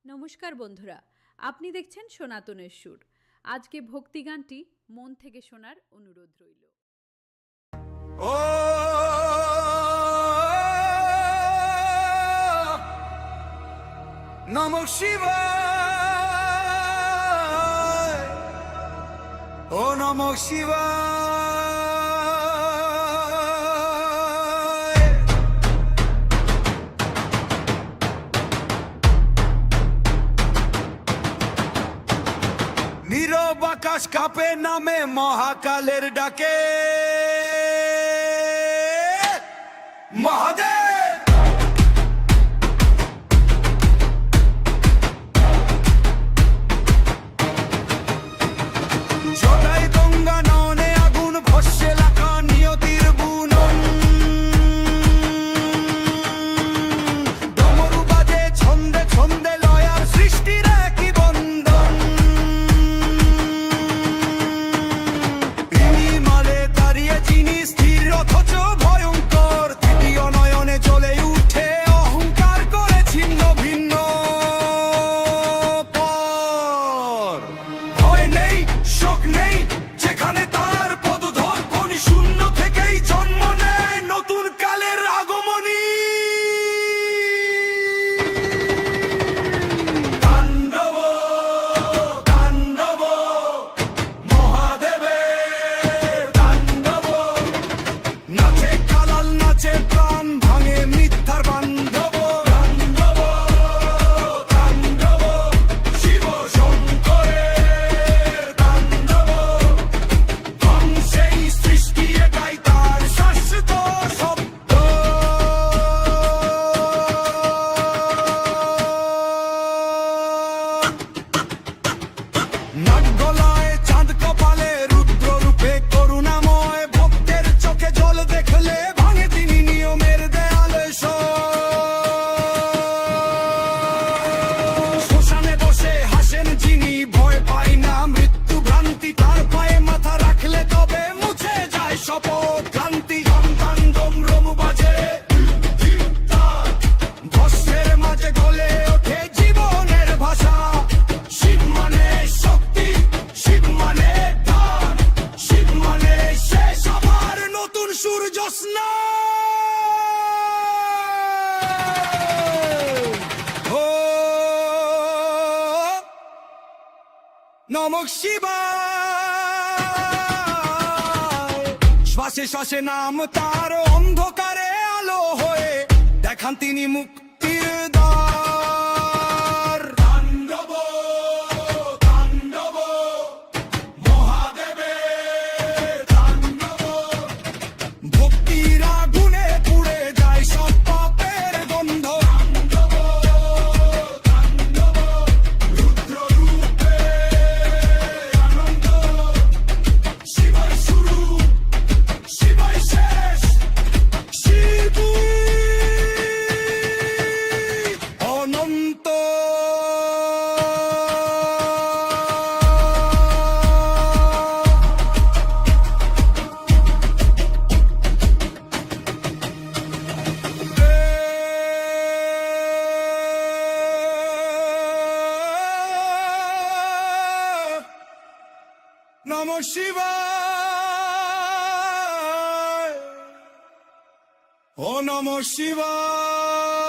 নমস্কার বন্ধুরা, আপনি দেখছেন সনাতনের সুর। আজকে ভক্তি গানটি মন থেকে শোনার অনুরোধ রইল। ও নমঃ শিবায়, ও নমঃ শিবায়। নীরব আকাশ কাঁপে নামে মহাকালের ডাকে, মহাদেব। জটাই গঙ্গা নয়নে আগুন ভস্যে লাখা নিয়তির বুনন, ডমরু বাজে ছন্দে ছন্দে লয়ার সৃষ্টির একই বন্ধন। মালে দাঁড়িয়ে চিনি স্থির অথচ ভয়ঙ্কর, তৃতীয় নয়নে জ্বলে উঠে অহংকার করে ছিন্ন ভিন্ন পর। ভয় নেই, শোক নেই, যেখানে তার পদধর খনি শূন্য থেকেই জন্ম নেয় নতুন কালের আগমনী। তাণ্ডব তাণ্ডব মহাদেবের তাণ্ডব, নাচে কালাল নাচে প্রাণ ভাঙে মিথ্যার বান্ধব। তাণ্ডব তাণ্ডব শিব শঙ্করের তাণ্ডব, ধ্বংসেই সৃষ্টি এটাই তার শাশ্বত শব্দ। নাগ গলায় চাঁদ কপালে রুদ্র রূপে করুণাময়, ভক্তের চোখে জল দেখলে ভাঙে তিনি নিয়মের দেয়ালে। শ্মশানে বসে হাসেন যিনি, ভয় পায় না মৃত্যু ভ্রান্তি, তার পায়ে মাথা রাখলে তবে মুছে যায় শপথ ক্লান্তি। তাণ্ডব রমু বাজে ভস্মের মাঝে গলে ওঠে জীবনের ভাষা। শিব মানে শক্তি, শিব মানে ধান, শিব মানে শেষ আবার নতুন সূর্যস্না। ও নমঃ শিবায়। শ্বাসে শ্বাসে নাম তার অন্ধকারে আলো হয়ে দেখান তিনি মুক্তির দ্বার। তাণ্ডব তাণ্ডব মহাদেবের তাণ্ডব, ভক্তির আগুনে পুড়ে যায় সব পাপের গন্ধ। তাণ্ডব তাণ্ডব রুদ্র রূপে আনন্দ, শিবাই শুরু শিবাই শেষ, শিবই অনন্ত। নমঃ শিবায়, ও নমঃ শিবায়।